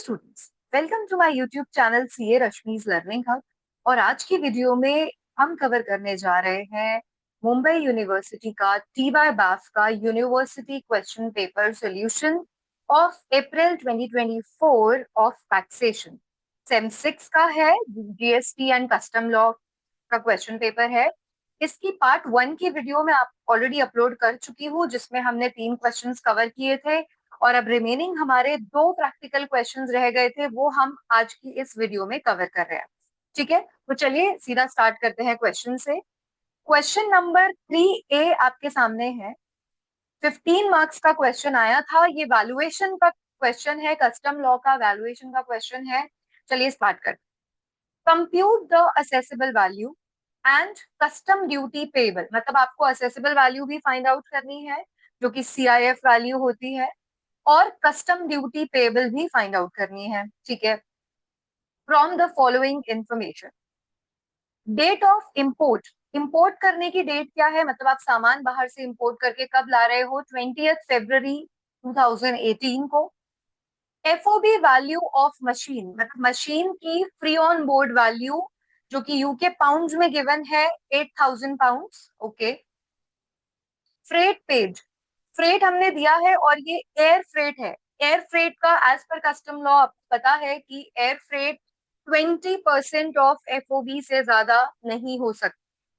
Students, welcome to my YouTube channel CA Rashmi's learning hub. और आज की वीडियो में हम कवर करने जा रहे हैं मुंबई यूनिवर्सिटी का टी वाई बैफ का university question paper solution of April 2024 of taxation. Same 6 का है, जीएसटी एंड कस्टम लॉ का क्वेश्चन पेपर है। इसकी पार्ट 1 की वीडियो में आप ऑलरेडी अपलोड कर चुकी हूँ, जिसमें हमने 3 क्वेश्चंस कवर किए थे और अब रिमेनिंग हमारे 2 प्रैक्टिकल क्वेश्चंस रह गए थे, वो हम आज की इस वीडियो में कवर कर रहे हैं। ठीक है, तो चलिए सीधा स्टार्ट करते हैं क्वेश्चन से। क्वेश्चन नंबर 3A आपके सामने है। 15 मार्क्स का क्वेश्चन आया था। ये वैल्यूएशन का क्वेश्चन है, कस्टम लॉ का वैल्यूएशन का क्वेश्चन है। चलिए स्टार्ट करते हैं। Compute the assessable value and custom duty payable, मतलब आपको असेसेबल वैल्यू भी फाइंड आउट करनी है जो कि सीआईएफ वैल्यू होती है, और कस्टम ड्यूटी पेबल भी फाइंड आउट करनी है। ठीक है, from the following information. Date of import, import करने की डेट क्या है, मतलब आप सामान बाहर से इंपोर्ट करके कब ला रहे हो, 20 फरवरी 2018 को। एफओबी वैल्यू ऑफ मशीन, मतलब मशीन की फ्री ऑन बोर्ड वैल्यू जो कि यूके पाउंड्स में गिवन है, 8000 pounds. Okay. Freight paid, freight हमने दिया है और ये एयर फ्रेट है। एयर फ्रेट का एज पर कस्टम लॉ आपको पता है कि एयर फ्रेट 20% ऑफ एफओबी से ज्यादा नहीं हो सकता।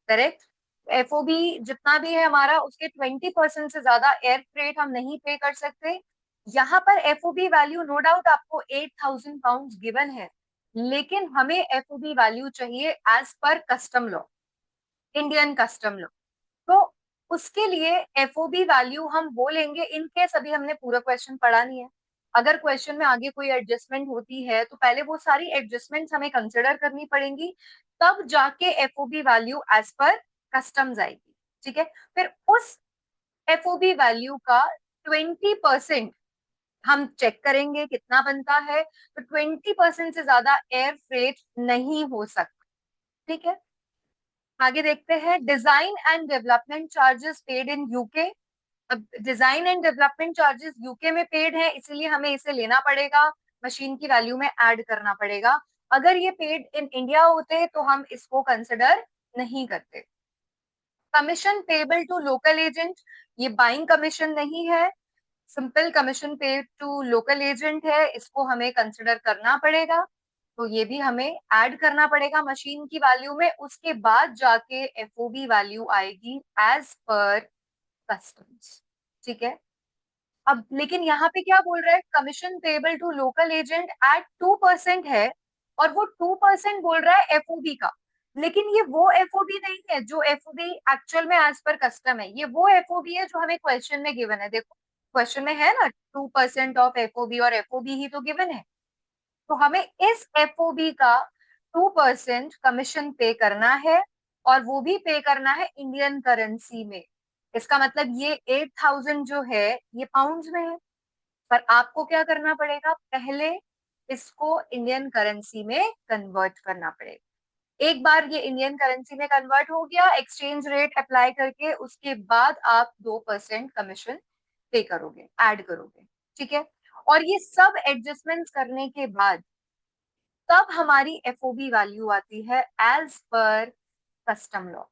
करेक्ट। एफओबी जितना भी है हमारा, उसके 20% से ज्यादा एयर फ्रेट हम नहीं पे कर सकते। यहाँ पर एफओबी वैल्यू नो डाउट आपको 8000 पाउंड गिवन है, लेकिन हमें एफओबी वैल्यू चाहिए as per custom law, Indian custom law. तो उसके लिए एफओबी वैल्यू हम वो लेंगे। इन केस अभी हमने पूरा क्वेश्चन पढ़ा नहीं है, अगर क्वेश्चन में आगे कोई एडजस्टमेंट होती है तो पहले वो सारी एडजस्टमेंट्स हमें कंसिडर करनी पड़ेंगी, तब जाके FOB value as per customs आएगी। ठीक है, फिर उस एफओबी वैल्यू का 20% हम चेक करेंगे कितना बनता है। तो 20% से ज्यादा एयर फ्रेट नहीं हो सकता। ठीक है, आगे देखते हैं। Design and development charges paid in UK. अब design and development charges UK में पेड है, इसलिए हमें इसे लेना पड़ेगा, मशीन की वैल्यू में ऐड करना पड़ेगा। अगर ये पेड इन इंडिया होते तो हम इसको कंसिडर नहीं करते। Commission payable to local agent, ये बाइंग कमीशन नहीं है, simple commission paid to local agent है, इसको हमें कंसिडर करना पड़ेगा। तो ये भी हमें ऐड करना पड़ेगा मशीन की वैल्यू में, उसके बाद जाके एफओबी वैल्यू आएगी एज पर कस्टम्स। ठीक है, अब लेकिन यहाँ पे क्या बोल रहा है, commission payable to local agent at 2% है, और वो 2% बोल रहा है एफओबी का। लेकिन ये वो एफओबी नहीं है जो एफओबी एक्चुअल में एज पर कस्टम है, ये वो एफओबी है जो हमें क्वेश्चन में गिवन है। देखो क्वेश्चन में है ना, 2% ऑफ एफओबी, और एफओबी ही तो गिवन है। तो हमें इस एफओबी का 2% कमीशन पे करना है, और वो भी पे करना है इंडियन करेंसी में। इसका मतलब ये 8000 जो है ये पाउंड्स में है, पर आपको क्या करना पड़ेगा, पहले इसको इंडियन करेंसी में कन्वर्ट करना पड़ेगा। एक बार ये इंडियन करेंसी में कन्वर्ट हो गया एक्सचेंज रेट अप्लाई करके, उसके बाद आप 2% कमीशन पे करोगे, ऐड करोगे। ठीक है, और ये सब एडजस्टमेंट्स करने के बाद तब हमारी एफओबी वैल्यू आती है एज पर कस्टम लॉ।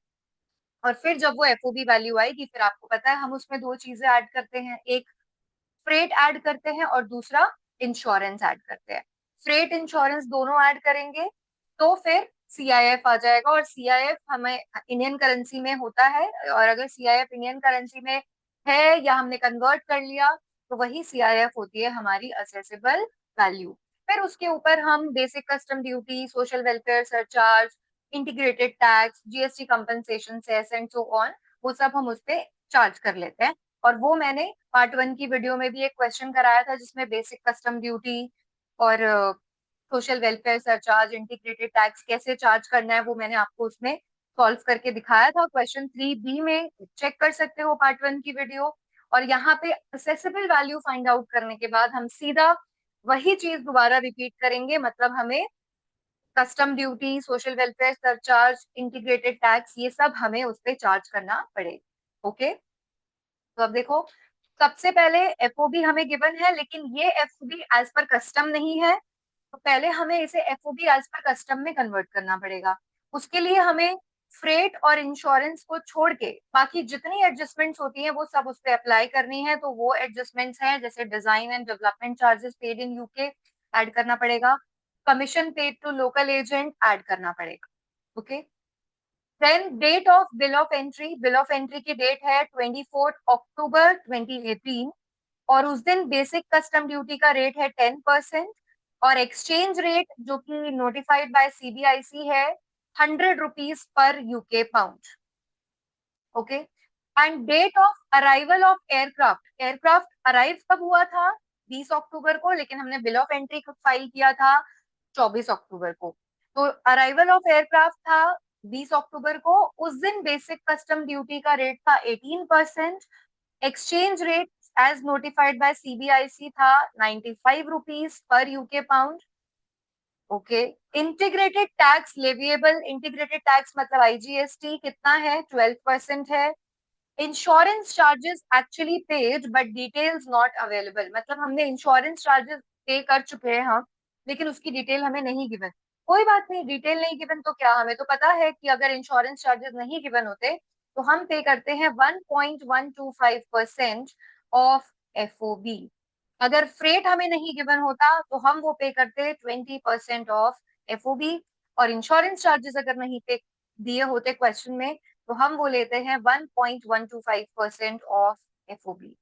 और फिर जब वो एफओबी वैल्यू आएगी, फिर आपको पता है हम उसमें 2 चीजें ऐड करते हैं, एक फ्रेट ऐड करते हैं और दूसरा इंश्योरेंस ऐड करते हैं। फ्रेट इंश्योरेंस दोनों ऐड करेंगे तो फिर सीआईएफ आ जाएगा, और सीआईएफ हमें इंडियन करेंसी में होता है, और अगर सीआईएफ इंडियन करेंसी में है या हमने कन्वर्ट कर लिया तो वही सीआईएफ होती है हमारी असेसेबल वैल्यू। फिर उसके ऊपर हम basic custom duty, social welfare surcharge, integrated tax, GST compensation, cess and so on, वो सब हम उस पे चार्ज कर लेते हैं। और वो मैंने पार्ट 1 की वीडियो में भी एक क्वेश्चन कराया था, जिसमें बेसिक कस्टम ड्यूटी और social welfare surcharge, integrated tax कैसे चार्ज करना है, वो मैंने आपको उसमें सॉल्व करके दिखाया था। क्वेश्चन 3B में चेक कर सकते हो पार्ट 1 की वीडियो। और यहाँ पे असेसेबल वैल्यू फाइंड आउट करने के बाद हम सीधा वही चीज दोबारा रिपीट करेंगे, मतलब हमें custom duty, social welfare surcharge, integrated tax, ये सब हमें उस पर चार्ज करना पड़ेगा। ओके, तो अब देखो सबसे पहले एफओबी हमें गिवन है, लेकिन ये एफओबी एज पर कस्टम नहीं है, तो पहले हमें इसे एफओबी एज पर कस्टम में कन्वर्ट करना पड़ेगा। उसके लिए हमें फ्रेट और इंश्योरेंस को छोड़ के बाकी जितनी एडजस्टमेंट्स होती हैं वो सब उस पर अप्लाई करनी है। तो वो एडजस्टमेंट्स हैं, जैसे design and development charges paid in UK add करना पड़ेगा, commission paid to local agent add करना पड़ेगा। Okay, then date of bill of entry, bill of entry की डेट है 24 अक्टूबर 2018, और उस दिन बेसिक कस्टम ड्यूटी का रेट है 10%, और एक्सचेंज रेट जो कि नोटिफाइड बाय सीबीआईसी है 100 rupees per UK pound. Okay, and date of arrival of aircraft, aircraft arrive कब हुआ था? 20 अक्टूबर को, लेकिन हमने बिल ऑफ एंट्री फाइल किया था 24 अक्टूबर को। तो अराइवल ऑफ एयरक्राफ्ट था 20 अक्टूबर को, उस दिन बेसिक कस्टम ड्यूटी का रेट था 18%, exchange rate as notified by CBIC था 95 rupees per UK pound. Okay, integrated tax leviable, integrated tax मतलब आईजीएसटी कितना है? 12% है। Insurance charges actually paid but details not available, मतलब हमने इंश्योरेंस चार्जेस पे कर चुके हैं हम, लेकिन उसकी डिटेल हमें नहीं गिवन। कोई बात नहीं, डिटेल नहीं गिवन तो क्या, हमें तो पता है कि अगर इंश्योरेंस चार्जेस नहीं गिवन होते तो हम पे करते हैं 1.125% ऑफ एफओबी। अगर फ्रेट हमें नहीं गिवन होता तो हम वो पे करते 20% ऑफ एफओबी, और इंश्योरेंस चार्जेस अगर नहीं पे दिए होते क्वेश्चन में तो हम वो लेते हैं 1.125% ऑफ एफओबी।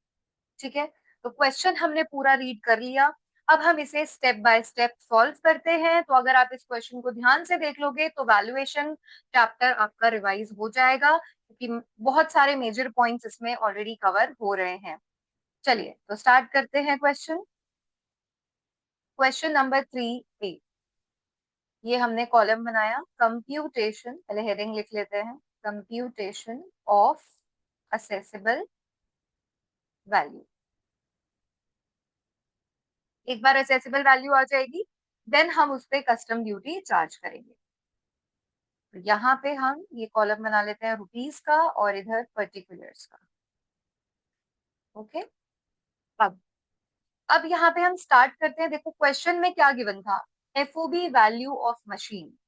ठीक है, तो क्वेश्चन हमने पूरा रीड कर लिया। अब हम इसे स्टेप बाय स्टेप सॉल्व करते हैं। तो अगर आप इस क्वेश्चन को ध्यान से देख लोगे तो वैल्यूएशन चैप्टर आपका रिवाइज हो जाएगा, क्योंकि बहुत सारे मेजर पॉइंट्स इसमें ऑलरेडी कवर हो रहे हैं। चलिए तो स्टार्ट करते हैं क्वेश्चन। क्वेश्चन नंबर 3A, ये हमने कॉलम बनाया कंप्यूटेशन, पहले हेडिंग लिख लेते हैं, कंप्यूटेशन ऑफ असेसेबल वैल्यू। एक बार असेसेबल वैल्यू आ जाएगी देन हम उस पर कस्टम ड्यूटी चार्ज करेंगे। तो यहाँ पे हम ये कॉलम बना लेते हैं रुपीस का और इधर पर्टिकुलर्स का। ओके, अब अब यहाँ पे हम स्टार्ट करते हैं। देखो क्वेश्चन में क्या गिवन था, FOB value of machine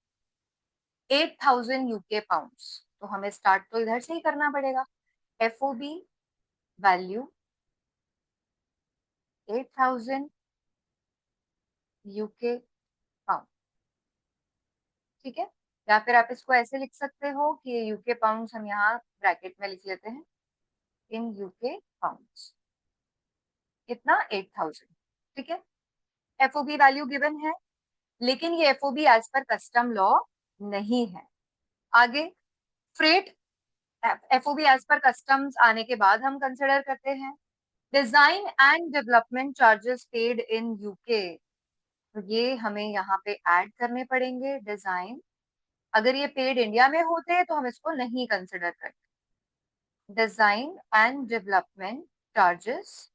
8000 UK pounds. तो हमें स्टार्ट तो इधर से ही करना पड़ेगा, एफओबी वैल्यू 8000 यूके पाउंड। ठीक है, या फिर आप इसको ऐसे लिख सकते हो कि यूके पाउंड्स हम यहाँ ब्रैकेट में लिख लेते हैं, इन यूके पाउंड्स कितना? 8000। ठीक है, एफओबी वैल्यू गिवन है, लेकिन ये FOB as per custom law नहीं है। आगे freight FOB as per customs आने के बाद हम कंसिडर करते हैं design and development charges paid in UK. तो ये हमें यहाँ पे ऐड करने पड़ेंगे, डिजाइन, अगर ये पेड इंडिया में होते तो हम इसको नहीं कंसिडर करते। Design and development charges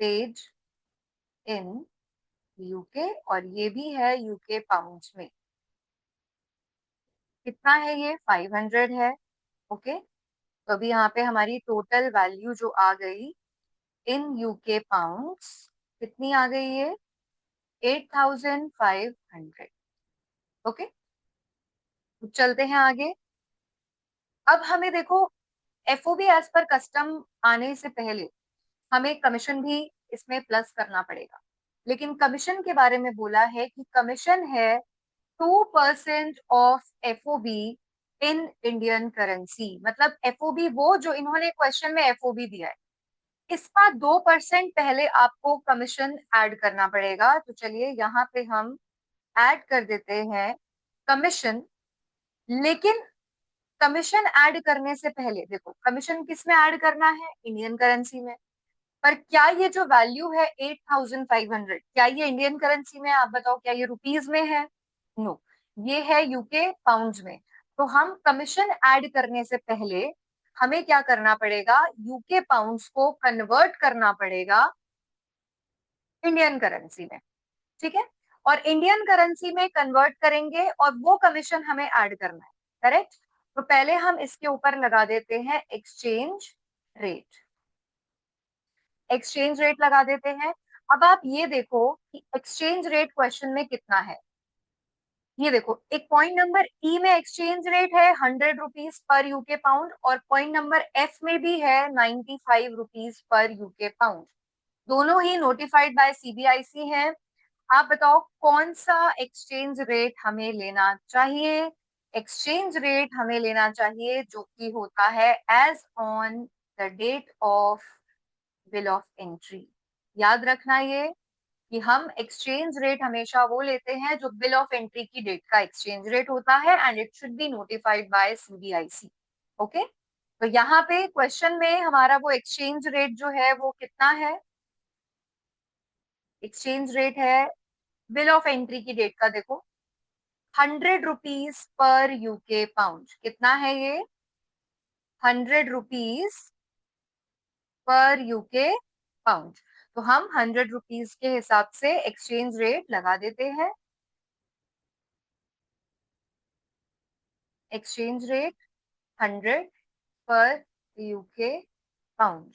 paid in UK, और ये भी है यूके पाउंड्स में। कितना है ये? 500 है। ओके, तो अभी यहाँ पे हमारी टोटल वैल्यू जो आ गई इन यूके पाउंड्स कितनी आ गई है? 8500। ओके, तो चलते हैं आगे। अब हमें देखो एफओबी एज पर कस्टम आने से पहले हमें कमीशन भी इसमें प्लस करना पड़ेगा, लेकिन कमीशन के बारे में बोला है कि कमीशन है 2% of FOB in Indian currency. मतलब एफओबी वो जो इन्होंने क्वेश्चन में एफओबी दिया है, इसका 2% पहले आपको कमीशन ऐड करना पड़ेगा। तो चलिए यहाँ पे हम ऐड कर देते हैं कमीशन, लेकिन कमीशन ऐड करने से पहले देखो कमीशन किस में ऐड करना है? इंडियन करेंसी में। पर क्या ये जो वैल्यू है 8500, क्या ये इंडियन करेंसी में? आप बताओ, क्या ये रुपीज में है? नो, ये है यूके पाउंड्स में। तो हम कमीशन ऐड करने से पहले हमें क्या करना पड़ेगा? यूके पाउंड्स को कन्वर्ट करना पड़ेगा इंडियन करेंसी में। ठीक है, और इंडियन करेंसी में कन्वर्ट करेंगे और वो कमीशन हमें ऐड करना है। करेक्ट, तो पहले हम इसके ऊपर लगा देते हैं एक्सचेंज रेट। एक्सचेंज रेट लगा देते हैं। अब आप ये देखो कि एक्सचेंज रेट क्वेश्चन में कितना है। ये देखो, एक पॉइंट नंबर ई में एक्सचेंज रेट है 100 रुपीज पर यूके पाउंड, और पॉइंट नंबर एफ में भी है 95 रुपीज पर यूके पाउंड। दोनों ही नोटिफाइड बाय सीबीआईसी हैं। आप बताओ कौन सा एक्सचेंज रेट हमें लेना चाहिए। एक्सचेंज रेट हमें लेना चाहिए जो कि होता है as on the date of bill of entry. याद रखना ये कि हम एक्सचेंज रेट हमेशा वो लेते हैं जो बिल ऑफ एंट्री की डेट का एक्सचेंज रेट होता है, and it should be notified by CBIC. Okay, तो यहाँ पे क्वेश्चन में हमारा वो एक्सचेंज रेट जो है वो कितना है। एक्सचेंज रेट है बिल ऑफ एंट्री की डेट का, देखो 100 रुपीज पर यूके पाउंड। कितना है ये? 100 रुपीज पर यूके पाउंड। तो हम 100 रुपीज के हिसाब से एक्सचेंज रेट लगा देते हैं। एक्सचेंज रेट 100 पर यूके पाउंड।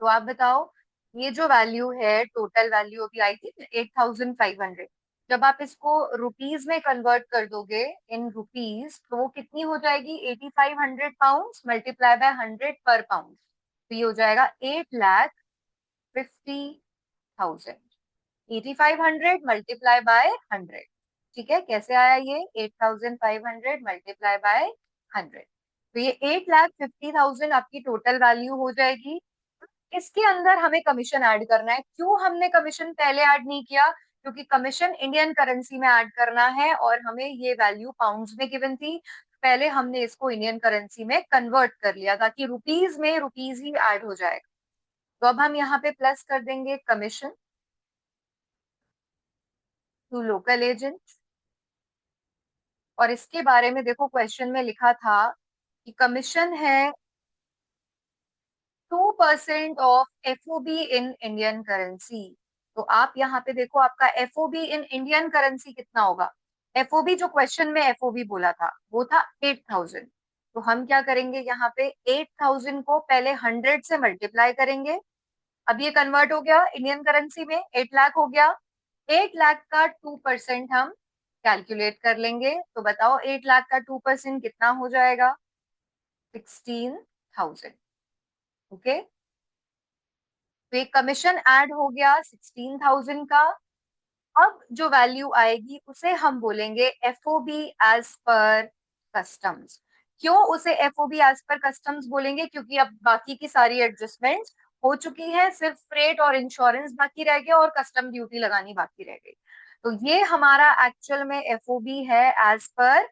तो आप बताओ, ये जो वैल्यू है, टोटल वैल्यू अभी आई थी 8,500, जब आप इसको रुपीज में कन्वर्ट कर दोगे इन रुपीज, तो वो कितनी हो जाएगी? 8,500 मल्टीप्लाई बाय 100 पर पाउंड। तो ये हो जाएगा 8,50,000। 8,500 मल्टीप्लाई बाय 100। ठीक है, कैसे आया ये? 8,500 मल्टीप्लाई बाय 100। तो ये 8,50,000 आपकी टोटल वैल्यू हो जाएगी। इसके अंदर हमें कमीशन ऐड करना है। क्यों हमने कमीशन पहले ऐड नहीं किया? क्योंकि कमीशन इंडियन करेंसी में ऐड करना है, और हमें ये वैल्यू पाउंड्स में गिवन थी। पहले हमने इसको इंडियन करेंसी में कन्वर्ट कर लिया ताकि रुपीज में रुपीज ही ऐड हो जाएगा। तो अब हम यहाँ पे प्लस कर देंगे कमीशन टू लोकल एजेंट। और इसके बारे में देखो, क्वेश्चन में लिखा था कि कमीशन है 2% of FOB in Indian currency. तो आप यहाँ पे देखो, आपका एफओबी इन इंडियन करेंसी कितना होगा। एफओबी जो क्वेश्चन में एफओबी बोला था वो था 8,000। तो हम क्या करेंगे, यहाँ पे 8,000 को पहले 100 से मल्टीप्लाई करेंगे। अब ये कन्वर्ट हो गया इंडियन करेंसी में, 8 लाख हो गया। 8 लाख का 2% हम कैलकुलेट कर लेंगे। तो बताओ 8 लाख का 2% कितना हो जाएगा? 16,000। ओके, तो एक कमीशन ऐड हो गया 16,000 का। अब जो वैल्यू आएगी उसे हम बोलेंगे एफओबी एज पर कस्टम्स। क्यों उसे एफओबी एज पर कस्टम्स बोलेंगे? क्योंकि अब बाकी की सारी एडजस्टमेंट हो चुकी है, सिर्फ फ्रेट और इंश्योरेंस बाकी रह गया और कस्टम ड्यूटी लगानी बाकी रह गई। तो ये हमारा एक्चुअल में एफओबी है एज पर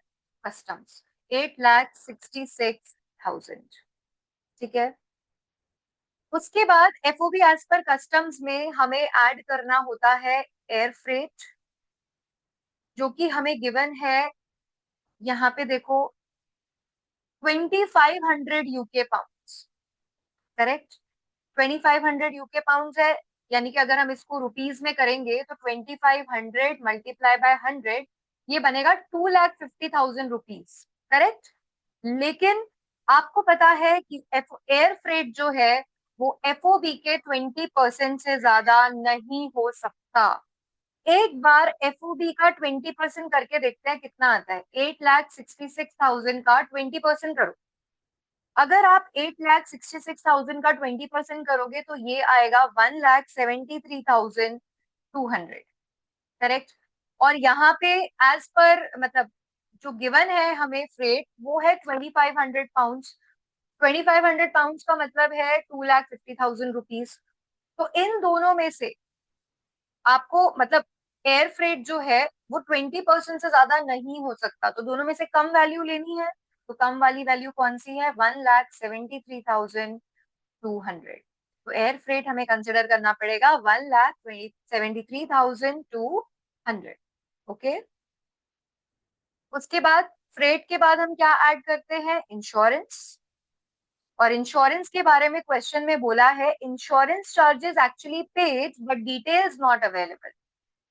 कस्टम्स, 8,66,000। ठीक है, उसके बाद एफओबी एज पर कस्टम्स में हमें ऐड करना होता है एयर फ्रेट, जो कि हमें गिवन है। यहाँ पे देखो 2,500 UK pound. Correct, 2,500 UK pound है। यानी कि अगर हम इसको रुपीज में करेंगे तो 2,500 मल्टीप्लाई बाय 100, ये बनेगा 2,50,000 रुपीज। करेक्ट, लेकिन आपको पता है कि एयर फ्रेट जो है वो एफओबी के 20% से ज्यादा नहीं हो सकता। एक बार एफओबी का 20% करके देखते हैं कितना आता है। 8,66,000 का 20% करो। अगर आप 8,66,000 का 20% करोगे तो ये आएगा 1,73,200। करेक्ट, और यहाँ पे एज पर मतलब जो गिवन है हमें फ्रेट वो है 2,500 पाउंड। 2,500 पाउंड का मतलब है 2,50,000 रुपीज। तो इन दोनों में से आपको मतलब एयर फ्रेट जो है वो 20% से ज्यादा नहीं हो सकता, तो दोनों में से कम वैल्यू लेनी है। तो कम वाली वैल्यू कौन सी है? 1,73,200। तो एयर फ्रेट हमें कंसिडर करना पड़ेगा 1,73,200। ओके, उसके बाद फ्रेट के बाद हम क्या ऐड करते हैं? इंश्योरेंस। और इंश्योरेंस के बारे में क्वेश्चन में बोला है insurance charges actually paid but details not available.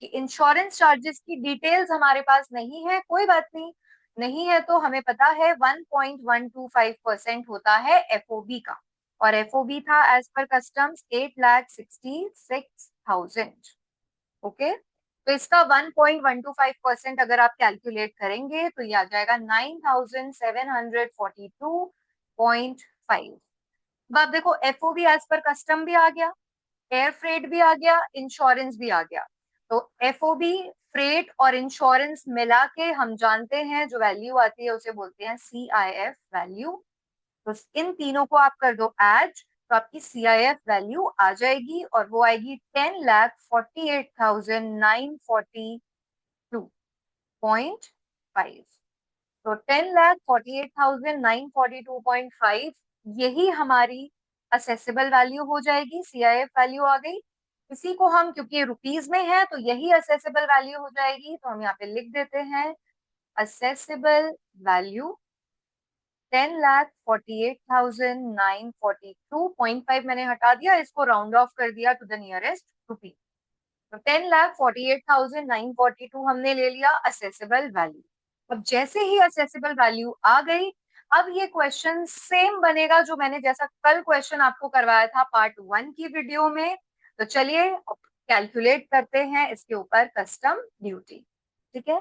कि इंश्योरेंस चार्जेस की डिटेल्स हमारे पास नहीं है। कोई बात नहीं, नहीं है तो हमें पता है 1.125% होता है एफओबी का। और एफओबी था एज पर कस्टम्स 8,66,000। ओके, तो इसका 1.125% अगर आप कैलकुलेट करेंगे तो ये आ जाएगा 9,742.5। अब आप देखो एफओबी एज पर कस्टम भी आ गया, एयर फ्रेट भी आ गया, इंश्योरेंस भी आ गया। तो एफओबी, फ्रेट और इंश्योरेंस मिला के हम जानते हैं जो वैल्यू आती है उसे बोलते हैं सीआईएफ वैल्यू। तो इन तीनों को आप कर दो ऐड, तो आपकी सीआईएफ वैल्यू आ जाएगी और वो आएगी 10,48,942.5। तो 10,48,942.5 यही हमारी असेसेबल वैल्यू हो जाएगी, सीआईएफ वैल्यू आ गई। इसी को हम, क्योंकि रुपीज में है तो यही असेसेबल वैल्यू हो जाएगी, तो हम यहाँ पे लिख देते हैं असेसेबल वैल्यू 10,48,942.5। मैंने हटा दिया, इसको राउंड ऑफ कर दिया टू द नियरेस्ट रुपी। तो 10,48,942 हमने ले लिया असेसेबल वैल्यू। अब जैसे ही असेसेबल वैल्यू आ गई, अब ये क्वेश्चन सेम बनेगा जो मैंने जैसा कल क्वेश्चन आपको करवाया था पार्ट 1 की वीडियो में। तो चलिए कैलकुलेट करते हैं इसके ऊपर कस्टम ड्यूटी। ठीक है,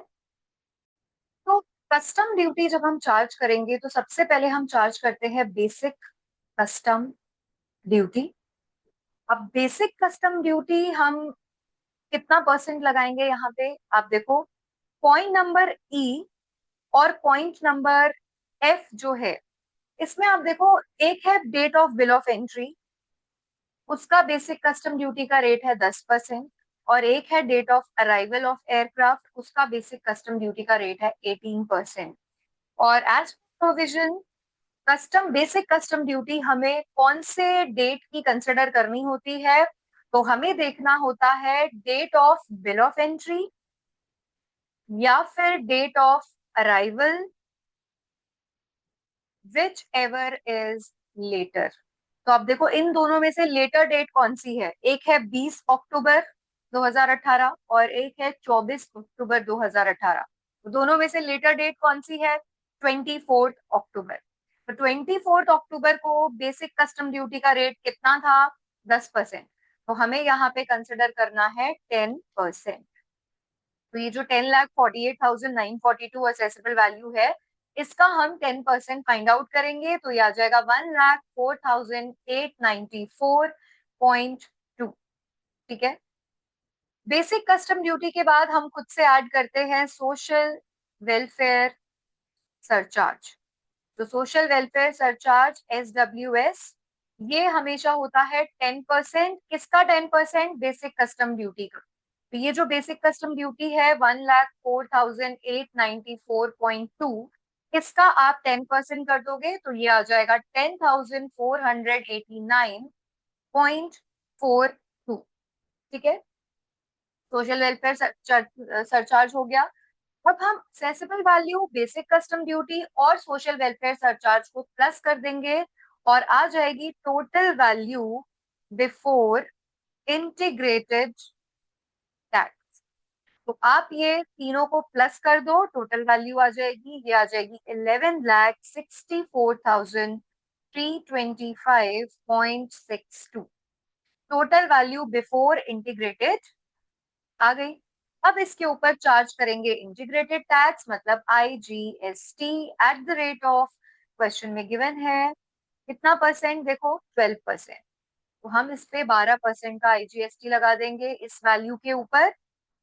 तो कस्टम ड्यूटी जब हम चार्ज करेंगे तो सबसे पहले हम चार्ज करते हैं बेसिक कस्टम ड्यूटी। अब बेसिक कस्टम ड्यूटी हम कितना परसेंट लगाएंगे यहाँ पे, आप देखो पॉइंट नंबर ई और पॉइंट नंबर एफ जो है, इसमें आप देखो एक है date of bill of entry, उसका बेसिक कस्टम ड्यूटी का रेट है 10%। और एक है date of arrival of aircraft, उसका बेसिक कस्टम ड्यूटी का रेट है 18%। और as provision custom basic custom duty हमें कौन से डेट की कंसिडर करनी होती है, तो हमें देखना होता है date of bill of entry या फिर date of arrival, whichever is later. तो आप देखो इन दोनों में से लेटर डेट कौन सी है, एक है 20 अक्टूबर 2018 और एक है 24 अक्टूबर 2018। तो दोनों में से लेटर डेट कौन सी है, 24 अक्टूबर। तो 24 अक्टूबर को बेसिक कस्टम ड्यूटी का रेट कितना था, 10%। तो हमें यहाँ पे कंसिडर करना है 10%। तो ये जो 10,48,942 असेसेबल वैल्यू है, इसका हम 10% फाइंड आउट करेंगे तो ये आ जाएगा 1,04,894.2। ठीक है, बेसिक कस्टम ड्यूटी के बाद हम खुद से ऐड करते हैं सोशल वेलफेयर सरचार्ज। तो सोशल वेलफेयर सरचार्ज SWS, ये हमेशा होता है 10%। किसका 10%, बेसिक कस्टम ड्यूटी का। तो ये जो बेसिक कस्टम ड्यूटी है 1,04,894.2, इसका आप 10% कर दोगे तो ये आ जाएगा 10,489.42। ठीक है, सोशल वेलफेयर सरचार्ज हो गया। अब हम सेसिबल वैल्यू, बेसिक कस्टम ड्यूटी और सोशल वेलफेयर सरचार्ज को प्लस कर देंगे और आ जाएगी total value before integrated tax. तो आप ये तीनों को प्लस कर दो, टोटल वैल्यू आ जाएगी, ये आ जाएगी 11,64,325.62। टोटल वैल्यू बिफोर इंटीग्रेटेड आ गई। अब इसके ऊपर चार्ज करेंगे इंटीग्रेटेड टैक्स, मतलब IGST at the rate of, question में गिवन है कितना परसेंट, देखो 12%। तो हम इस पे 12% का IGST लगा देंगे इस वैल्यू के ऊपर।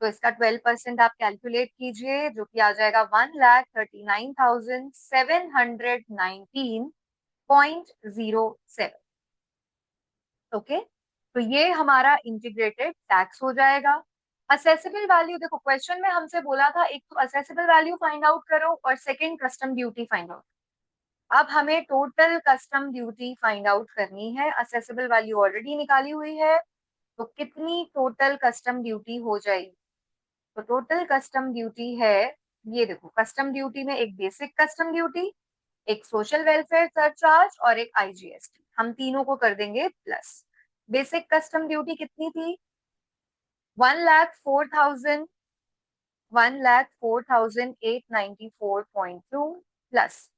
तो इसका 12% आप कैलकुलेट कीजिए जो कि आ जाएगा 1,39,719.07। ओके, तो ये हमारा इंटीग्रेटेड टैक्स हो जाएगा। असेसेबल वैल्यू, देखो क्वेश्चन में हमसे बोला था एक तो असेसेबल वैल्यू फाइंड आउट करो और second custom duty find out. अब हमें total custom duty find out करनी है, असेसेबल वैल्यू ऑलरेडी निकाली हुई है, तो कितनी टोटल कस्टम ड्यूटी हो जाएगी। तो टोटल कस्टम ड्यूटी है, ये देखो कस्टम ड्यूटी में एक बेसिक कस्टम ड्यूटी, एक सोशल वेलफेयर सरचार्ज और एक IGST, हम तीनों को कर देंगे प्लस। बेसिक कस्टम ड्यूटी कितनी थी, 1,04,894.2 प्लस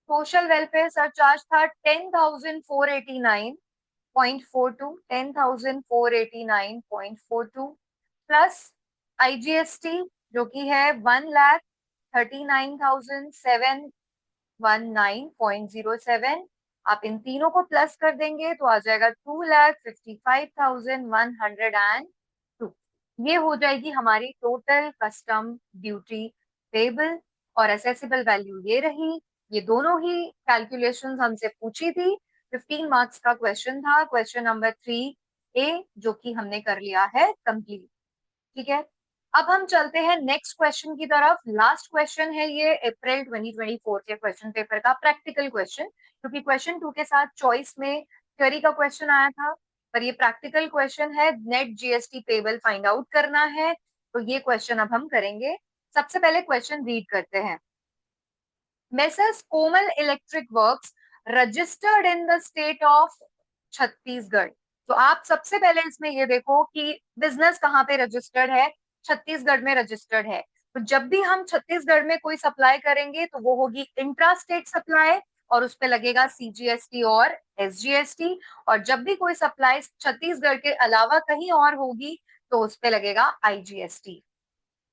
सोशल वेलफेयर सरचार्ज था 10,489.42, 10,489.42 प्लस आईजीएसटी जो कि है 1,39,719.07। आप इन तीनों को प्लस कर देंगे तो आ जाएगा 2,55,102। ये हो जाएगी हमारी टोटल कस्टम ड्यूटी पेबल, और असेसिबल वैल्यू ये रही। ये दोनों ही कैलकुलेशंस हमसे पूछी थी, 15 मार्क्स का क्वेश्चन था, क्वेश्चन नंबर 3A, जो कि हमने कर लिया है कंप्लीट। ठीक है, अब हम चलते हैं नेक्स्ट क्वेश्चन की तरफ। लास्ट क्वेश्चन है ये अप्रैल 2024 के क्वेश्चन पेपर का प्रैक्टिकल क्वेश्चन, क्योंकि क्वेश्चन 2 के साथ चॉइस में थ्योरी का क्वेश्चन आया था, पर ये प्रैक्टिकल क्वेश्चन है, net GST payable find out करना है, तो ये क्वेश्चन अब हम करेंगे। सबसे पहले क्वेश्चन रीड करते हैं। Messrs Komal electric works registered in the state of Chhattisgarh. तो आप सबसे पहले इसमें ये देखो कि बिजनेस कहाँ पे रजिस्टर्ड है, छत्तीसगढ़ में रजिस्टर्ड है। तो जब भी हम छत्तीसगढ़ में कोई सप्लाई करेंगे तो वो होगी इंट्रा स्टेट सप्लाई, और उस पे लगेगा सीजीएसटी और एसजीएसटी। और जब भी कोई सप्लाई छत्तीसगढ़ के अलावा कहीं और होगी तो उस पे लगेगा IGST.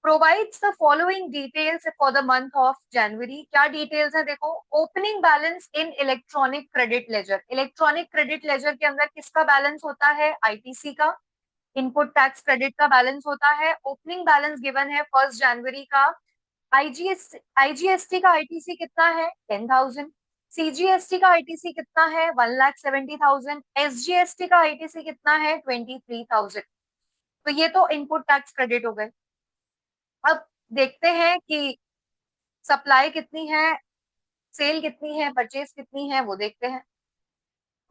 provides the following details for the month of January। क्या डिटेल्स है देखो, ओपनिंग बैलेंस इन electronic credit ledger. Electronic credit ledger के अंदर किसका बैलेंस होता है, आईटीसी का, इनपुट टैक्स क्रेडिट का बैलेंस होता है। ओपनिंग बैलेंस गिवन है 1 जनवरी का। आईजीएसटी का आईटीसी कितना है, 10,000। सीजीएसटी का आईटीसी कितना है, 1,70,000। एसजीएसटी का आईटीसी कितना है, 23,000। तो ये तो इनपुट टैक्स क्रेडिट हो गए। अब देखते हैं कि सप्लाई कितनी है, सेल कितनी है, परचेज कितनी है, वो देखते हैं।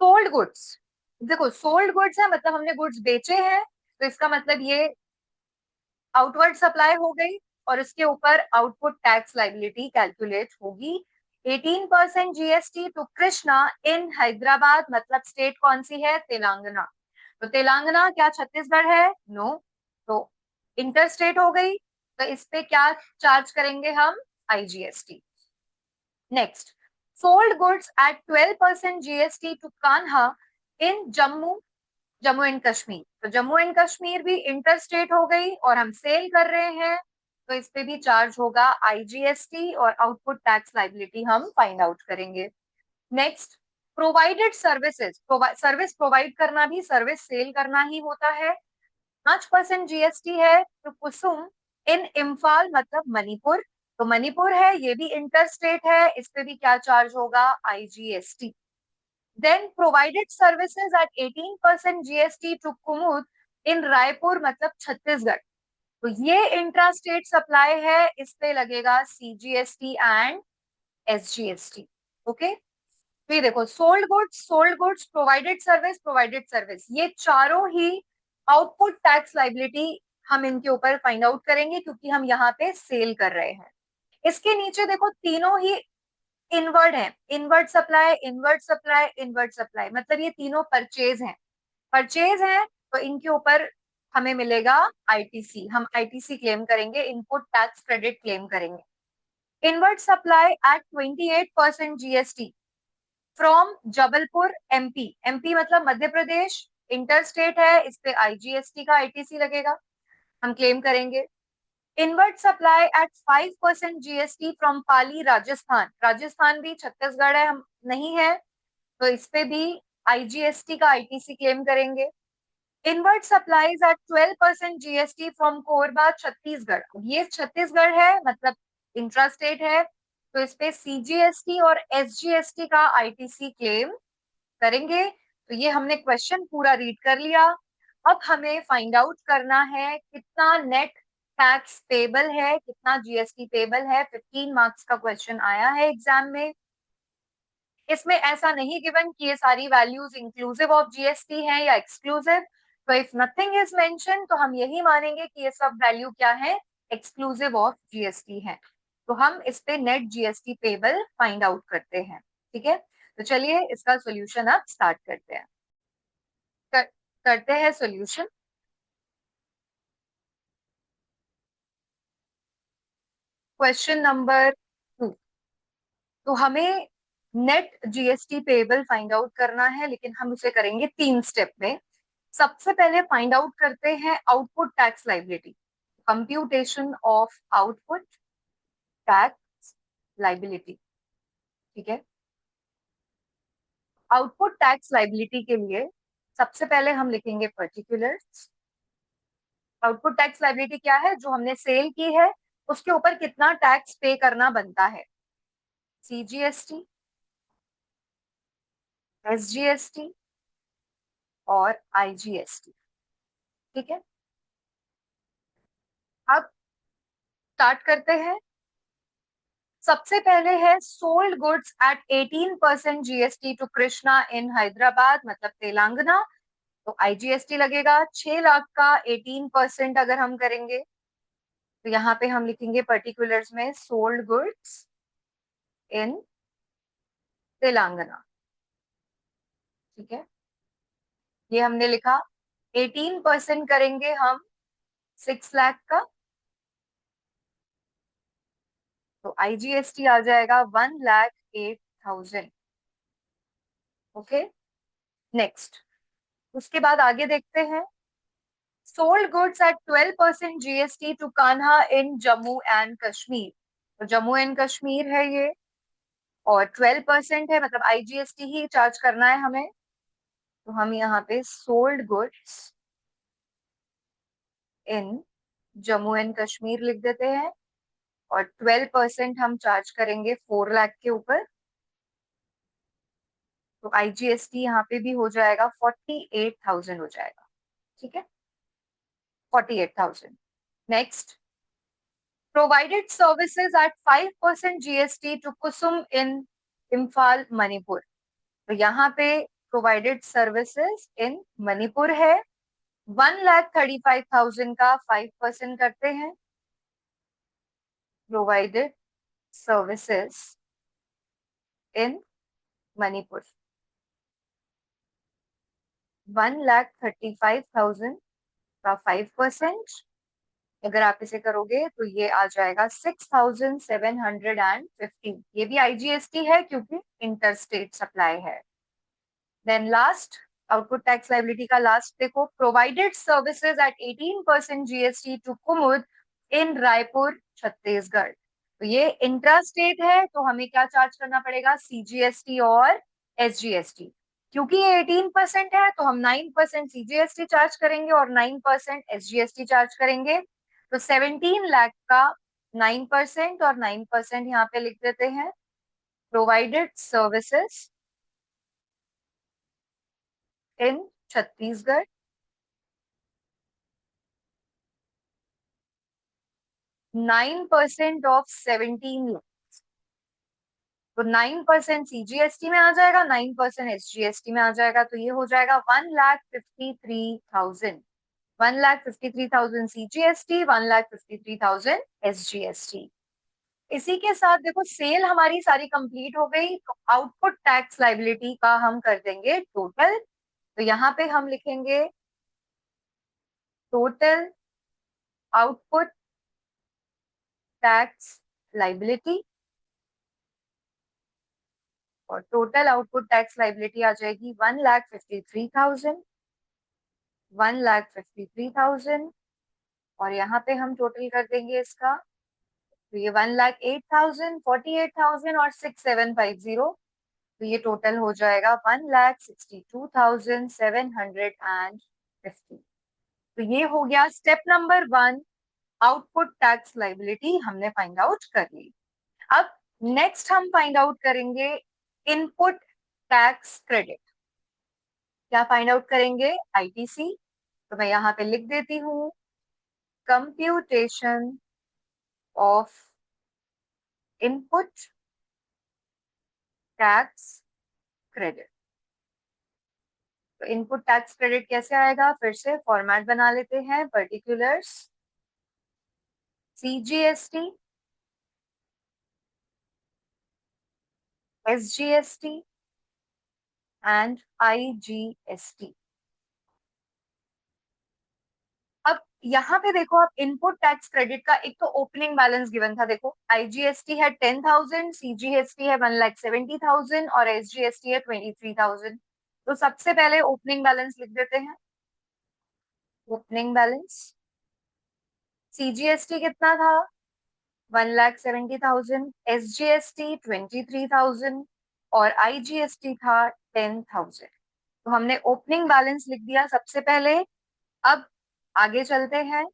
सोल्ड गुड्स, देखो सोल्ड गुड्स है मतलब हमने गुड्स बेचे हैं, तो इसका मतलब ये आउटवर्ड सप्लाई हो गई, और इसके ऊपर आउटपुट टैक्स लाइबिलिटी कैलकुलेट होगी। 18% GST to Krishna in Hyderabad, मतलब स्टेट कौन सी है, तेलंगाना। तो तेलंगाना क्या छत्तीसगढ़ है, नो, तो इंटर स्टेट हो गई, तो इस पे क्या चार्ज करेंगे हम, IGST. Next, sold goods at 12% GST to Kanha in Jammu, Jammu and Kashmir. तो जम्मू एंड कश्मीर भी इंटर स्टेट हो गई और हम सेल कर रहे हैं, तो इस पे भी चार्ज होगा आईजीएसटी, और आउटपुट टैक्स लाइबिलिटी हम फाइंड आउट करेंगे। Next, provided services, service provide करना भी सर्विस सेल करना ही होता है। 5% जीएसटी है तो कुसुम इन इम्फाल, मतलब मणिपुर, तो मणिपुर है, ये भी इंटर स्टेट है, इस पे भी क्या चार्ज होगा, IGST. Then provided services at 18% GST to Kumud in Raipur, मतलब छत्तीसगढ़, तो ये इंट्रा स्टेट सप्लाई है, इस पे लगेगा सीजीएसटी एंड एसजीएसटी। ओके, तो ये देखो, सोल्ड गुड्स, प्रोवाइडेड सर्विस, ये चारों ही आउटपुट टैक्स लाइबिलिटी हम इनके ऊपर फाइंड आउट करेंगे, क्योंकि हम यहाँ पे सेल कर रहे हैं। इसके नीचे देखो तीनों ही इनवर्ड है, inward supply, inward supply, inward supply, मतलब ये तीनों परचेज हैं। परचेज है तो इनके ऊपर हमें मिलेगा आईटीसी, हम आईटीसी क्लेम करेंगे, इनपुट टैक्स क्रेडिट क्लेम करेंगे। Inward supply at 28% GST from Jabalpur MP, MP मतलब मध्य प्रदेश, इंटर स्टेट है, इस पे आईजीएसटी का आईटीसी लगेगा, हम क्लेम करेंगे। Inward supply at 5% GST from Pali Rajasthan, Rajasthan भी छत्तीसगढ़ है, हम नहीं है, तो इस पे भी आईजीएसटी का आईटीसी क्लेम करेंगे। Inward supplies at 12% GST from Korba Chhattisgarh, ये छत्तीसगढ़ है मतलब इंट्रा स्टेट है, तो इस पे सीजीएसटी और एसजीएसटी का आईटीसी क्लेम करेंगे। तो ये हमने क्वेश्चन पूरा रीड कर लिया। अब हमें फाइंड आउट करना है कितना नेट टैक्स पेबल है, कितना जीएसटी पेबल है। 15 मार्क्स का क्वेश्चन आया है एग्जाम में। इसमें ऐसा नहीं गिवन कि ये सारी वैल्यूज इंक्लूसिव ऑफ जीएसटी है या एक्सक्लूसिव, तो इफ नथिंग इज मेंशन तो हम यही मानेंगे कि ये सब वैल्यू क्या है, एक्सक्लूसिव ऑफ जीएसटी है। तो हम इस पे net GST payable find out करते हैं। ठीक है, तो चलिए इसका सोल्यूशन अब स्टार्ट करते हैं। कर, करते हैं सोल्यूशन। क्वेश्चन नंबर 2, तो हमें net GST payable find out करना है, लेकिन हम उसे करेंगे 3 स्टेप में। सबसे पहले फाइंड आउट करते हैं output tax liability, computation of output tax liability. ठीक है, आउटपुट टैक्स लाइबिलिटी के लिए सबसे पहले हम लिखेंगे पर्टिकुलर्स। आउटपुट टैक्स लाइबिलिटी क्या है? जो हमने सेल की है उसके ऊपर कितना टैक्स पे करना बनता है। सीजीएसटी, एसजीएसटी और आईजीएसटी। ठीक है, अब स्टार्ट करते हैं। सबसे पहले है sold goods at 18% GST to Krishna in Hyderabad, मतलब तेलंगाना। तो आईजीएसटी लगेगा 6 लाख का 18% अगर हम करेंगे, तो यहाँ पे हम लिखेंगे पर्टिकुलर्स में सोल्ड गुड्स इन तेलंगाना। ठीक है, ये हमने लिखा। 18% करेंगे हम 6 लाख का, तो आईजीएसटी आ जाएगा 1,08,000। ओके, नेक्स्ट, उसके बाद आगे देखते हैं। Sold goods at 12% GST to Kanha in Jammu and Kashmir. तो जम्मू एंड कश्मीर है ये, और 12% है, मतलब आईजीएसटी ही चार्ज करना है हमें। तो हम यहाँ पे sold goods in Jammu and Kashmir लिख देते हैं, और 12% हम चार्ज करेंगे 4 लाख के ऊपर। तो आईजीएसटी यहाँ पे भी हो जाएगा 48,000 हो जाएगा। ठीक है, 48,000। Next, provided services at 5% GST to Kusum in Imphal Manipur. तो यहाँ पे प्रोवाइडेड सर्विसेज इन मणिपुर है, 1,35,000 का 5% करते हैं। प्रोवाइडेड सर्विसेज इन मणिपुर 1,35,000 का 5%। अगर आप इसे करोगे तो ये आ जाएगा 6,750। ये भी आईजीएसटी है क्योंकि इंटरस्टेट सप्लाई है। Then last, output tax liability का लास्ट देखो, provided services at 18% GST to Kumud in Raipur Chhattisgarh. तो ये इंट्रा स्टेट है, तो हमें क्या चार्ज करना पड़ेगा? सीजीएसटी और एसजीएसटी। क्योंकि ये 18% है तो हम 9% सीजीएसटी चार्ज करेंगे और 9% एसजीएसटी चार्ज करेंगे। तो 17 लाख का 9% और 9% यहाँ पे लिख देते हैं। Provided services in Chhattisgarh 9% of 17 lakh. तो 9% सीजीएसटी में आ जाएगा, 9% एसजीएसटी में आ जाएगा, तो ये हो जाएगा 1,53,000। 1,53,000 सीजीएसटी, 1,53,000 एसजीएसटी। इसी के साथ देखो सेल हमारी सारी कंप्लीट हो गई, तो आउटपुट टैक्स लाइबिलिटी का हम कर देंगे टोटल। तो यहाँ पे हम लिखेंगे टोटल आउटपुट टैक्स लाइबिलिटी, और टोटल आउटपुट टैक्स लाइबिलिटी आ जाएगी 1,53,000। 1,53,000, और यहाँ पे हम टोटल कर देंगे इसका। तो ये 1,08,000, 48,000 और 6,750। तो ये टोटल हो जाएगा 1,62,750। तो ये हो गया step number 1, output tax liability हमने फाइंड आउट कर ली। अब नेक्स्ट हम फाइंड आउट करेंगे इनपुट टैक्स क्रेडिट। क्या फाइंड आउट करेंगे? आईटीसी। तो मैं यहाँ पे लिख देती हूँ computation of input tax credit. तो इनपुट टैक्स क्रेडिट कैसे आएगा? फिर से फॉर्मेट बना लेते हैं। Particulars CGST, SGST and IGST. अब यहाँ पे देखो आप इनपुट टैक्स क्रेडिट का एक तो ओपनिंग बैलेंस गिवन था, देखो आईजीएसटी है 10,000, सीजीएसटी है 1,70,000 और एसजीएसटी है 23,000। तो सबसे पहले ओपनिंग बैलेंस लिख देते हैं। ओपनिंग बैलेंस सीजीएसटी कितना था? 1,70,000, एसजीएसटी 23,000 और आईजीएसटी था 10,000। तो हमने ओपनिंग बैलेंस लिख दिया सबसे पहले। अब आगे चलते हैं।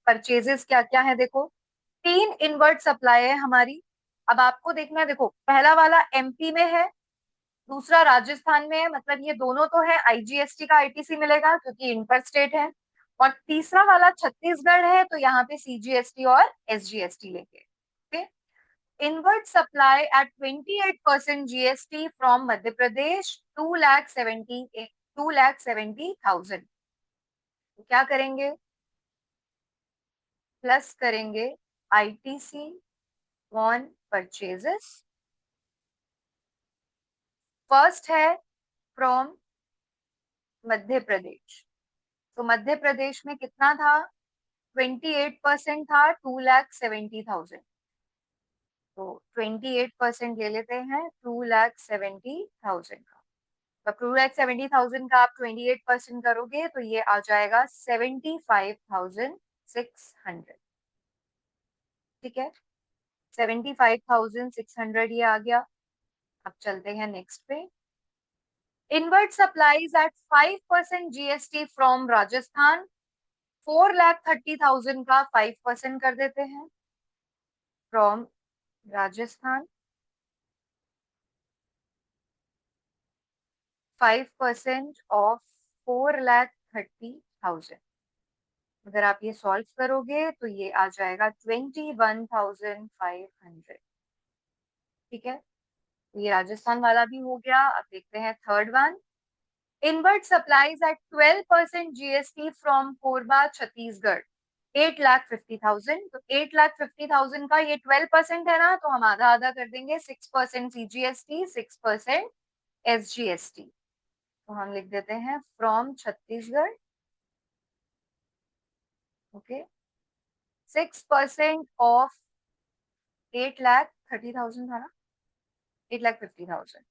परचेजेस क्या क्या है देखो, तीन इनवर्ट सप्लाई है हमारी। अब आपको देखना है, देखो पहला वाला एमपी में है, दूसरा राजस्थान में है, मतलब ये दोनों तो है, आईजीएसटी का आईटीसी मिलेगा क्योंकि इंटर स्टेट है। और तीसरा वाला छत्तीसगढ़ है, तो यहाँ पे सीजीएसटी और एसजीएसटी लेंगे। Okay. Inward supply at 28% GST from Madhya Pradesh 2,70,000। तो क्या करेंगे? प्लस करेंगे आईटीसी ऑन परचेजेस। फर्स्ट है फ्रॉम मध्य प्रदेश। तो मध्य प्रदेश में कितना था? 28% था, 2,70,000। तो 28% ले लेते हैं 2,70,000 का। तो 2,70,000 का आप 28% करोगे तो ये आ जाएगा 75,600। ठीक है, 75,600 ये आ गया। अब चलते हैं नेक्स्ट पे। Inward supplies at 5% GST from Rajasthan, 4,30,000 का 5% कर देते हैं फ्रॉम राजस्थान। 5% ऑफ 4,30,000। अगर आप ये सॉल्व करोगे तो ये आ जाएगा 21,500। ठीक है, तो ये राजस्थान वाला भी हो गया। अब देखते हैं third one. Inward supplies at 12% GST from Korba Chhattisgarh, 8,50,000। तो 8,50,000 का ये 12% है ना, तो हम आधा आधा कर देंगे, 6% सीजीएसटी, 6% एसजीएसटी। तो हम लिख देते हैं फ्रॉम छत्तीसगढ़। ओके, 6% ऑफ 8,30,000 था ना, 8,50,000।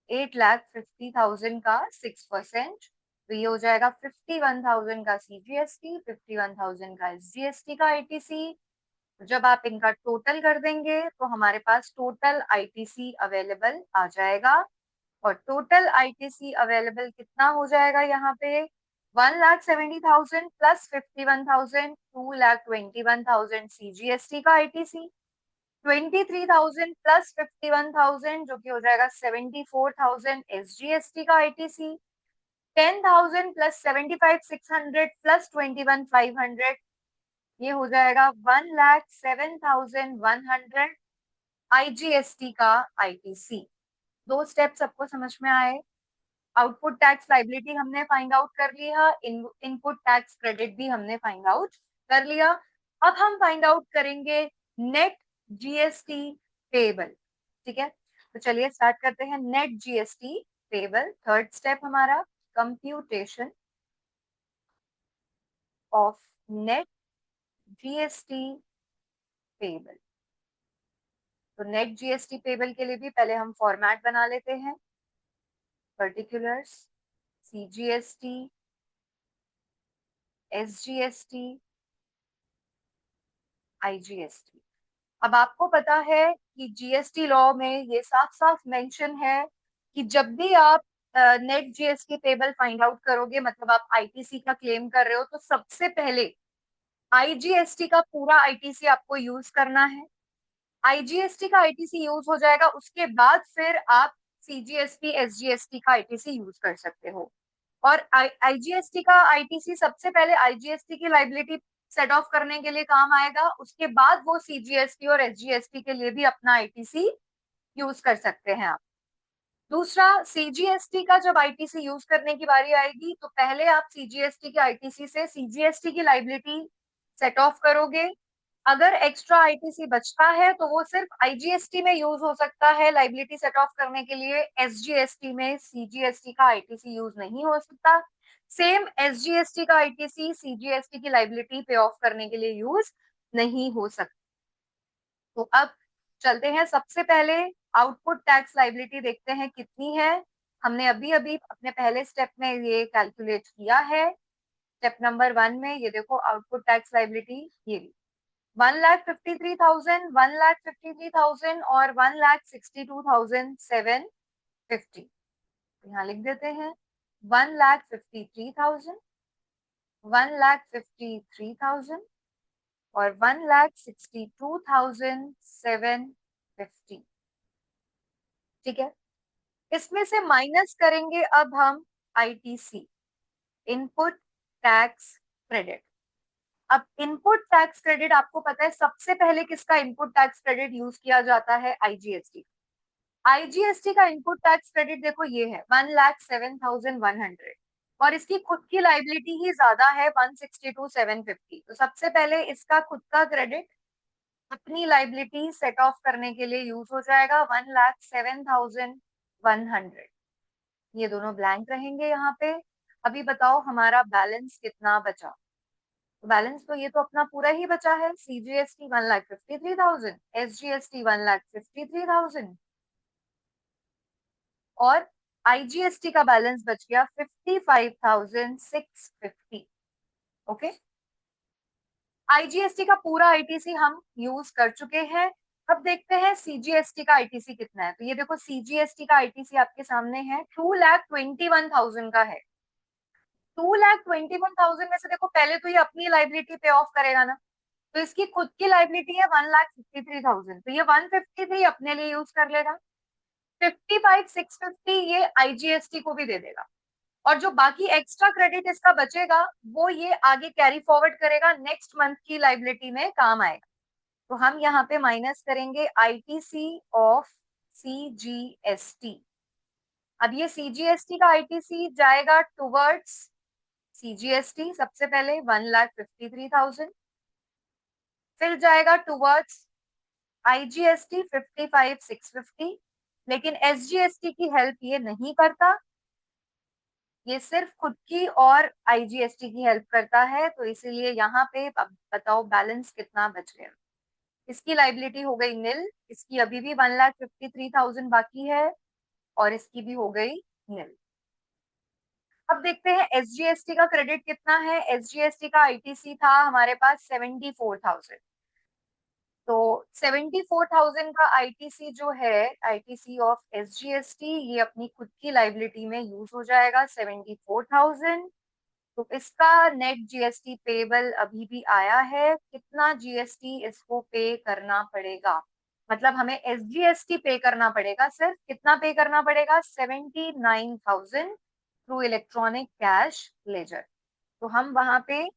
8,50,000 का 6%, तो ये हो जाएगा 51,000 का सीजीएसटी, 51,000 का एसजीएसटी का आईटीसी। जब आप इनका टोटल कर देंगे तो हमारे पास टोटल आईटीसी अवेलेबल आ जाएगा। और टोटल आईटीसी अवेलेबल कितना हो जाएगा यहाँ पे? 1,70,000 प्लस 51,000, 2,21,000 सीजीएसटी का आईटीसी, 23,000 प्लस 51,000 जो कि हो जाएगा 74,000 एसजीएसटी का आईटीसी, 10,000 प्लस 75,600 प्लस 21,500 ये हो जाएगा 1,07,100 आईजीएसटी का आईटीसी। दो स्टेप सबको समझ में आए? आउटपुट टैक्स लाइबिलिटी हमने फाइंड आउट कर लिया, इनपुट टैक्स क्रेडिट भी हमने फाइंड आउट कर लिया। अब हम फाइंड आउट करेंगे नेट जीएसटी पेबल। ठीक है, तो चलिए स्टार्ट करते हैं। Net GST payable, third step हमारा, computation of net GST payable. तो नेट जीएसटी पेबल के लिए भी पहले हम फॉर्मेट बना लेते हैं। Particulars, CGST, SGST, IGST. अब आपको पता है कि जीएसटी लॉ में ये साफ साफ मेंशन है कि जब भी आप net GST payable find out करोगे, मतलब आप आईटीसी का क्लेम कर रहे हो, तो सबसे पहले आईजीएसटी का पूरा आईटीसी आपको यूज करना है। आईजीएसटी का आईटीसी यूज हो जाएगा, उसके बाद फिर आप सीजीएसटी एसजीएसटी का आईटीसी यूज कर सकते हो। और आईजीएसटी का आईटीसी सबसे पहले आईजीएसटी की लाइबिलिटी सेट ऑफ करने के लिए काम आएगा, उसके बाद वो सीजीएसटी और एसजीएसटी के लिए भी अपना आईटीसी यूज कर सकते हैं आप। दूसरा, सीजीएसटी का जब आईटीसी यूज करने की बारी आएगी तो पहले आप सीजीएसटी के आईटीसी से सीजीएसटी की लाइबिलिटी सेट ऑफ करोगे। अगर एक्स्ट्रा आईटीसी बचता है तो वो सिर्फ आईजीएसटी में यूज हो सकता है लाइबिलिटी सेट ऑफ करने के लिए, एसजीएसटी में सीजीएसटी का आईटीसी यूज नहीं हो सकता। सेम एसजीएसटी का आईटीसी सीजीएसटी की लाइबिलिटी पे ऑफ करने के लिए यूज नहीं हो सकता। तो अब चलते हैं, सबसे पहले आउटपुट टैक्स लाइबिलिटी देखते हैं कितनी है। हमने अभी अभी अपने पहले स्टेप में ये कैलकुलेट किया है। स्टेप नंबर 1 में ये देखो आउटपुट टैक्स लाइबिलिटी ये 1,53,000, 1,53,000 और 1,62,750। यहाँ लिख देते हैं 1,53,000, 1,53,000 और 1,62,750। ठीक है, इसमें से माइनस करेंगे अब हम आईटीसी, इनपुट टैक्स क्रेडिट। अब इनपुट टैक्स क्रेडिट आपको पता है सबसे पहले किसका इनपुट टैक्स क्रेडिट यूज किया जाता है? आईजीएसटी। आईजीएसटी का इनपुट टैक्स क्रेडिट देखो ये है 1,07,100 और इसकी खुद की लाइबिलिटी ही ज्यादा है 162,750। तो सबसे पहले इसका खुद का क्रेडिट अपनी लाइबिलिटी सेट ऑफ करने के लिए यूज हो जाएगा 1,07,100। ये दोनों ब्लैंक रहेंगे यहाँ पे। अभी बताओ हमारा बैलेंस कितना बचा? बैलेंस तो ये तो अपना पूरा ही बचा है। सीजीएसटी 1,53,000, एसजीएसटी 1,53,000 और आईजीएसटी का बैलेंस बच गया 55,650। ओके, आईजीएसटी का पूरा आईटीसी हम यूज कर चुके हैं। अब देखते हैं सीजीएसटी का आईटीसी कितना है। तो ये देखो सीजीएसटी का आईटीसी आपके सामने है, 2,21,000 का है। 2,21,000 में से देखो पहले तो ये अपनी लाइबिलिटी पे ऑफ करेगा ना, तो इसकी खुद की लाइबिलिटी है 1,53,000, तो ये 153 अपने लिए यूज कर लेगा। 55,650 ये आईजीएसटी को भी दे देगा और जो बाकी एक्स्ट्रा क्रेडिट इसका बचेगा वो ये आगे कैरी फॉरवर्ड करेगा, नेक्स्ट मंथ की लाइबिलिटी में काम आएगा। तो हम यहाँ पे माइनस करेंगे आईटीसी ऑफ सीजीएसटी। अब ये सीजीएसटी का आईटीसी जाएगा टुवर्ड्स सीजीएसटी, सबसे पहले 1,53,000, फिर जाएगा टुवर्ड्स आईजीएसटी 55,650। लेकिन एसजीएसटी की हेल्प ये नहीं करता, ये सिर्फ खुद की और आईजीएसटी की हेल्प करता है। तो इसीलिए यहाँ पे अब बताओ बैलेंस कितना बच गया? इसकी लाइबिलिटी हो गई नील, इसकी अभी भी 1,53,000 बाकी है और इसकी भी हो गई नील। अब देखते हैं एसजीएसटी का क्रेडिट कितना है। एसजीएसटी का आईटीसी था हमारे पास 74,000। तो 74,000 का आईटीसी जो है, आईटीसी ऑफ एसजीएसटी, ये अपनी खुद की लाइबिलिटी में यूज हो जाएगा 74,000। तो इसका नेट जीएसटी पेबल अभी भी आया है, कितना जीएसटी इसको पे करना पड़ेगा? मतलब हमें एसजीएसटी पे करना पड़ेगा, सिर्फ कितना पे करना पड़ेगा? 79,000 थ्रू इलेक्ट्रॉनिक कैश लेजर। तो हम वहां पे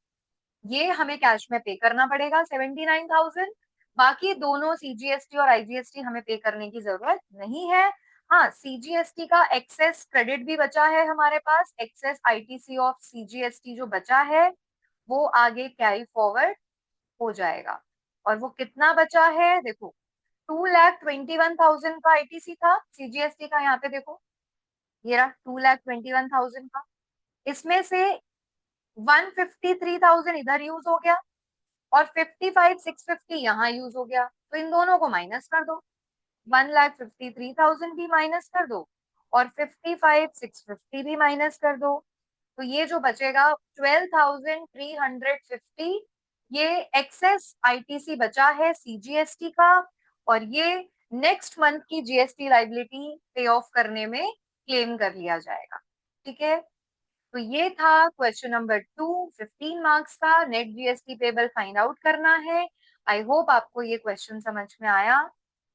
ये हमें कैश में पे करना पड़ेगा 79,000। बाकी दोनों सीजीएसटी और आईजीएसटी हमें पे करने की जरूरत नहीं है। हाँ, सीजीएसटी का एक्सेस क्रेडिट भी बचा है हमारे पास, एक्सेस आईटीसी ऑफ सीजीएसटी जो बचा है वो आगे कैरी फॉरवर्ड हो जाएगा। और वो कितना बचा है देखो, 2,21,000 का आईटीसी था सीजीएसटी का, यहाँ पे देखो ये रहा 2,21,000 का। इसमें से 153,000 इधर यूज हो गया और 55,650 यहाँ यूज हो गया। तो इन दोनों को माइनस कर दो, 1,53,000 भी माइनस कर दो और 55,650 भी माइनस कर दो। तो ये जो बचेगा 12,350, ये एक्सेस आईटीसी बचा है सीजीएसटी का और ये नेक्स्ट मंथ की जीएसटी लाइबिलिटी पे ऑफ करने में क्लेम कर लिया जाएगा। ठीक है, तो ये था क्वेश्चन नंबर 2, 15 मार्क्स का net GST payable find out करना है। आई होप आपको ये क्वेश्चन समझ में आया।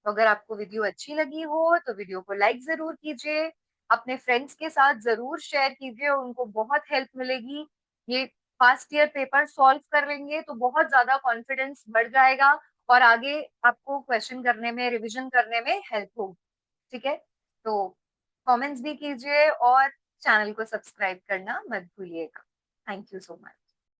तो अगर आपको वीडियो अच्छी लगी हो तो वीडियो को लाइक जरूर कीजिए, अपने फ्रेंड्स के साथ जरूर शेयर कीजिए, उनको बहुत हेल्प मिलेगी। ये फास्ट ईयर पेपर सॉल्व कर लेंगे तो बहुत ज्यादा कॉन्फिडेंस बढ़ जाएगा और आगे आपको क्वेश्चन करने में, रिविजन करने में हेल्प होगी। ठीक है, तो कमेंट्स भी कीजिए और चैनल को सब्सक्राइब करना मत भूलिएगा। Thank you so much.